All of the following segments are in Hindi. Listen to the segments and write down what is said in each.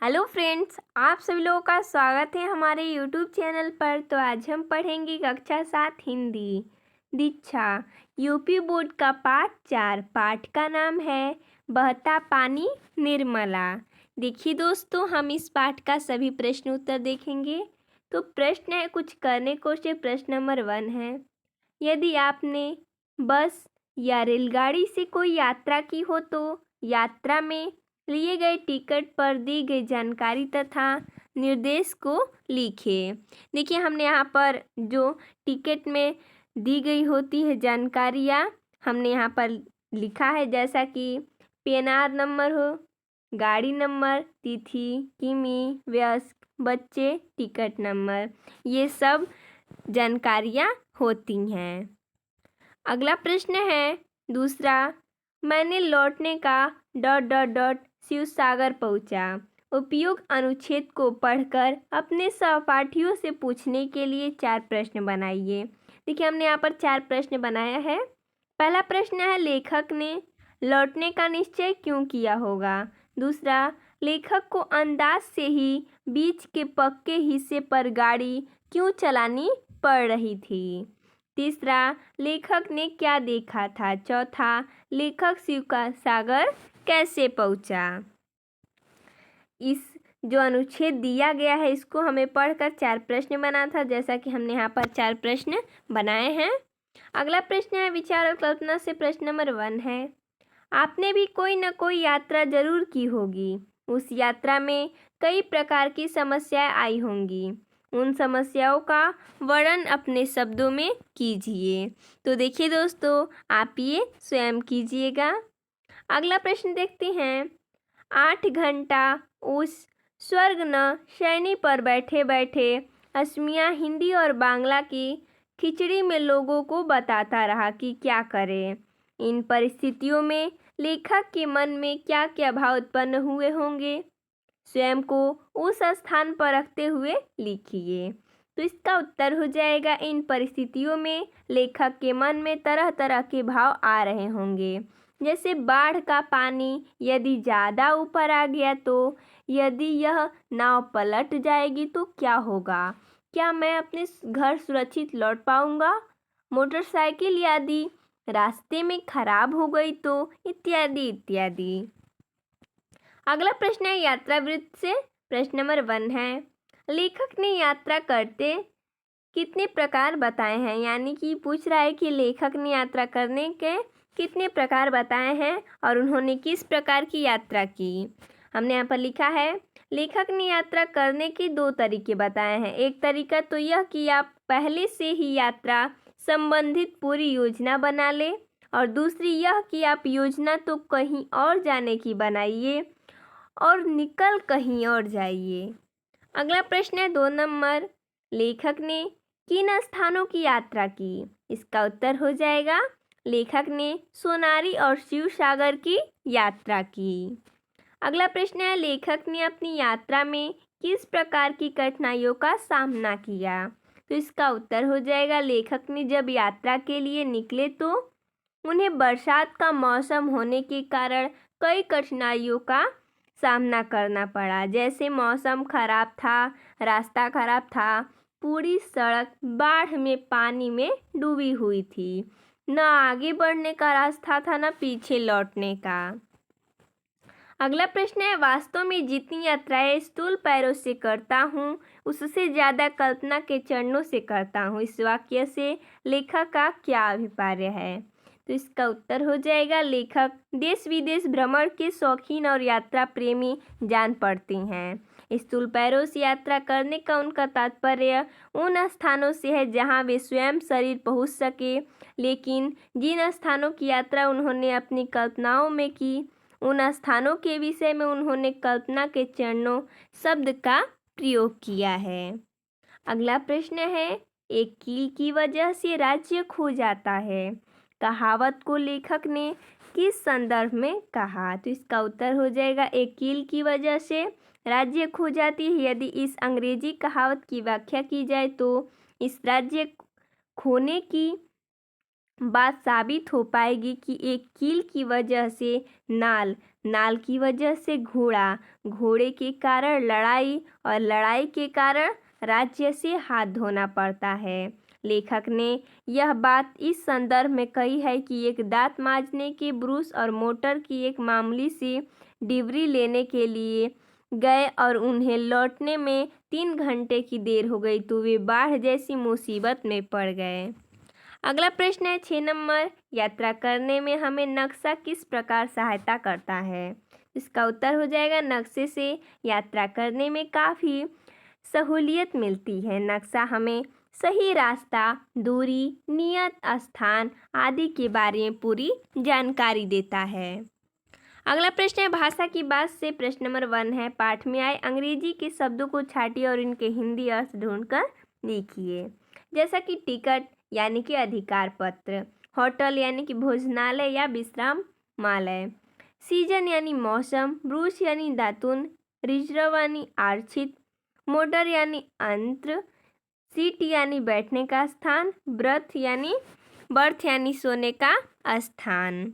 हेलो फ्रेंड्स, आप सभी लोगों का स्वागत है हमारे यूट्यूब चैनल पर। तो आज हम पढ़ेंगे कक्षा 7 हिंदी दीक्षा यूपी बोर्ड का पाठ 4। पाठ का नाम है बहता पानी निर्मला। देखिए दोस्तों, हम इस पाठ का सभी प्रश्न उत्तर देखेंगे। तो प्रश्न है कुछ करने को से प्रश्न नंबर 1 है, यदि आपने बस या रेलगाड़ी से कोई यात्रा की हो तो यात्रा में लिए गए टिकट पर दी गई जानकारी तथा निर्देश को लिखें। देखिए, हमने यहाँ पर जो टिकट में दी गई होती है जानकारियाँ हमने यहाँ पर लिखा है, जैसा कि पीएनआर नंबर हो, गाड़ी नंबर, तिथि, किमी, वयस्क, बच्चे, टिकट नंबर, ये सब जानकारियाँ होती हैं। अगला प्रश्न है दूसरा, मैंने लौटने का शिव सागर पहुंचा। उपयुक्त अनुच्छेद को पढ़कर अपने सहपाठियों से पूछने के लिए 4 प्रश्न बनाइए। देखिए, हमने यहाँ पर 4 प्रश्न बनाया है। पहला प्रश्न है, लेखक ने लौटने का निश्चय क्यों किया होगा। दूसरा, लेखक को अंदाज से ही बीच के पक्के हिस्से पर गाड़ी क्यों चलानी पड़ रही थी। तीसरा, लेखक ने क्या देखा था। चौथा, लेखक शिव का सागर कैसे पहुंचा। इस जो अनुच्छेद दिया गया है इसको हमें पढ़कर 4 प्रश्न बनाना था, जैसा कि हमने यहाँ पर 4 प्रश्न बनाए हैं। अगला प्रश्न है, विचार और कल्पना से प्रश्न नंबर 1 है, आपने भी कोई न कोई यात्रा जरूर की होगी। उस यात्रा में कई प्रकार की समस्याएं आई होंगी। उन समस्याओं का वर्णन अपने शब्दों में कीजिए। तो देखिए दोस्तों, आप ये स्वयं कीजिएगा। अगला प्रश्न देखते हैं, 8 घंटा उस स्वर्ग न शयनी पर बैठे बैठे असमिया हिंदी और बांग्ला की खिचड़ी में लोगों को बताता रहा कि क्या करें। इन परिस्थितियों में लेखक के मन में क्या क्या भाव उत्पन्न हुए होंगे, स्वयं को उस स्थान पर रखते हुए लिखिए। तो इसका उत्तर हो जाएगा, इन परिस्थितियों में लेखक के मन में तरह तरह के भाव आ रहे होंगे। जैसे बाढ़ का पानी यदि ज़्यादा ऊपर आ गया तो, यदि यह नाव पलट जाएगी तो क्या होगा, क्या मैं अपने घर सुरक्षित लौट पाऊंगा, मोटरसाइकिल यदि रास्ते में खराब हो गई तो, इत्यादि इत्यादि। अगला प्रश्न है यात्रा वृत्त से प्रश्न नंबर 1 है, लेखक ने यात्रा करते कितने प्रकार बताए हैं। यानी कि पूछ रहा है कि लेखक ने यात्रा करने के कितने प्रकार बताए हैं और उन्होंने किस प्रकार की यात्रा की। हमने यहाँ पर लिखा है, लेखक ने यात्रा करने के 2 तरीके बताए हैं। एक तरीका तो यह कि आप पहले से ही यात्रा संबंधित पूरी योजना बना ले, और दूसरी यह कि आप योजना तो कहीं और जाने की बनाइए और निकल कहीं और जाइए। अगला प्रश्न है 2 नंबर, लेखक ने किन स्थानों की यात्रा की। इसका उत्तर हो जाएगा, लेखक ने सोनारी और शिव सागर की यात्रा की। अगला प्रश्न है, लेखक ने अपनी यात्रा में किस प्रकार की कठिनाइयों का सामना किया। तो इसका उत्तर हो जाएगा, लेखक ने जब यात्रा के लिए निकले तो उन्हें बरसात का मौसम होने के कारण कई कठिनाइयों का सामना करना पड़ा। जैसे मौसम खराब था, रास्ता खराब था, पूरी सड़क बाढ़ में पानी में डूबी हुई थी, न आगे बढ़ने का रास्ता था न पीछे लौटने का। अगला प्रश्न है, वास्तव में जितनी यात्राएं स्थूल पैरों से करता हूँ उससे ज़्यादा कल्पना के चरणों से करता हूँ। इस वाक्य से लेखक का क्या अभिप्राय है। तो इसका उत्तर हो जाएगा, लेखक देश विदेश भ्रमण के शौकीन और यात्रा प्रेमी जान पड़ते हैं। स्थूल पैरों से यात्रा करने का उनका तात्पर्य उन स्थानों से है जहां वे स्वयं शरीर पहुंच सके, लेकिन जिन स्थानों की यात्रा उन्होंने अपनी कल्पनाओं में की, उन स्थानों के विषय में उन्होंने कल्पना के चरणों शब्द का प्रयोग किया है। अगला प्रश्न है, एक कील की वजह से राज्य खो जाता है। कहावत को लेखक ने किस संदर्भ में कहा। तो इसका उत्तर हो जाएगा, एक कील की वजह से राज्य खो जाती है। यदि इस अंग्रेजी कहावत की व्याख्या की जाए तो इस राज्य खोने की बात साबित हो पाएगी कि एक कील की वजह से नाल नाल की वजह से घोड़ा, घोड़े के कारण लड़ाई और लड़ाई के कारण राज्य से हाथ धोना पड़ता है। लेखक ने यह बात इस संदर्भ में कही है कि एक दांत मांजने के ब्रश और मोटर की एक मामूली सी डिबरी लेने के लिए गए और उन्हें लौटने में 3 घंटे की देर हो गई तो वे बाढ़ जैसी मुसीबत में पड़ गए। अगला प्रश्न है 6 नंबर, यात्रा करने में हमें नक्शा किस प्रकार सहायता करता है? इसका उत्तर हो जाएगा नक्शे से यात्रा करने में काफ़ी सहूलियत मिलती है। नक्शा हमें सही रास्ता, दूरी, नियत स्थान आदि के बारे में पूरी जानकारी देता है। अगला प्रश्न है भाषा की बात से प्रश्न नंबर 1 है, पाठ में आए अंग्रेजी के शब्दों को छांटिए और इनके हिंदी अर्थ ढूंढकर लिखिए। जैसा कि टिकट यानी कि अधिकार पत्र, होटल यानी कि भोजनालय या विश्रामालय, सीजन यानी मौसम, ब्रूश यानी दातुन, रिजर्व यानी आरक्षित, मोटर यानी अंतर, सीट यानी बैठने का स्थान, बर्थ यानी सोने का स्थान।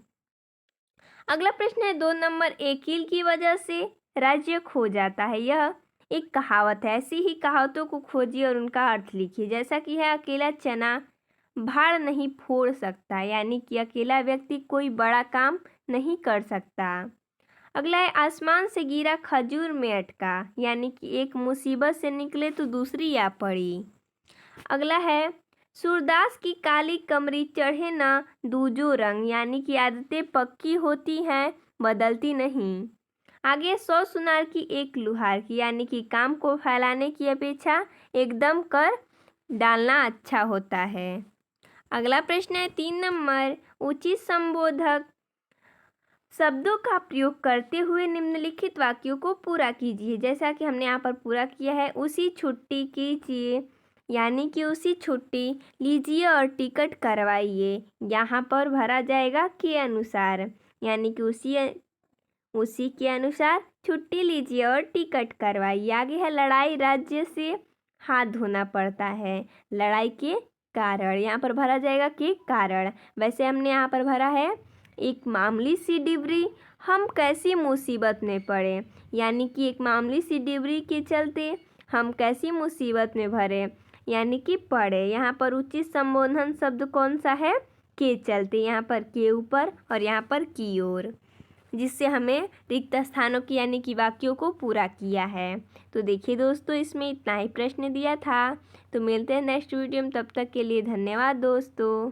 अगला प्रश्न है 2 नंबर, एक कील की वजह से राज्य खो जाता है। यह एक कहावत है। ऐसी ही कहावतों को खोजिए और उनका अर्थ लिखिए। जैसा कि है, अकेला चना भाड़ नहीं फोड़ सकता, यानी कि अकेला व्यक्ति कोई बड़ा काम नहीं कर सकता। अगला है, आसमान से गिरा खजूर में अटका, यानी कि एक मुसीबत से निकले तो दूसरी आ पड़ी। अगला है, सूरदास की काली कमरी चढ़े ना दूजो रंग, यानी कि आदतें पक्की होती हैं, बदलती नहीं। आगे 100 सुनार की एक लुहार की, यानी कि काम को फैलाने की अपेक्षा एकदम कर डालना अच्छा होता है। अगला प्रश्न है 3 नंबर, उचित संबोधक शब्दों का प्रयोग करते हुए निम्नलिखित वाक्यों को पूरा कीजिए। जैसा कि हमने यहाँ पर पूरा किया है, उसी छुट्टी कीजिए, यानी कि उसी छुट्टी लीजिए और टिकट करवाइए। यहाँ पर भरा जाएगा के अनुसार, यानी कि उसी के अनुसार छुट्टी लीजिए और टिकट करवाइए। आगे है, लड़ाई राज्य से हाथ धोना पड़ता है, लड़ाई के कारण, यहाँ पर भरा जाएगा के कारण। वैसे हमने यहाँ पर भरा है एक मामूली सी डिबरी, हम कैसी मुसीबत में पड़े, यानी कि एक मामूली सी डिबरी के चलते हम कैसी मुसीबत में भरे, यानी कि पड़े। यहाँ पर उचित संबोधन शब्द कौन सा है? के चलते, यहाँ पर के ऊपर और यहाँ पर की ओर, जिससे हमें रिक्त स्थानों की यानी कि वाक्यों को पूरा किया है। तो देखिए दोस्तों, इसमें इतना ही प्रश्न दिया था। तो मिलते हैं नेक्स्ट वीडियो में, तब तक के लिए धन्यवाद दोस्तों।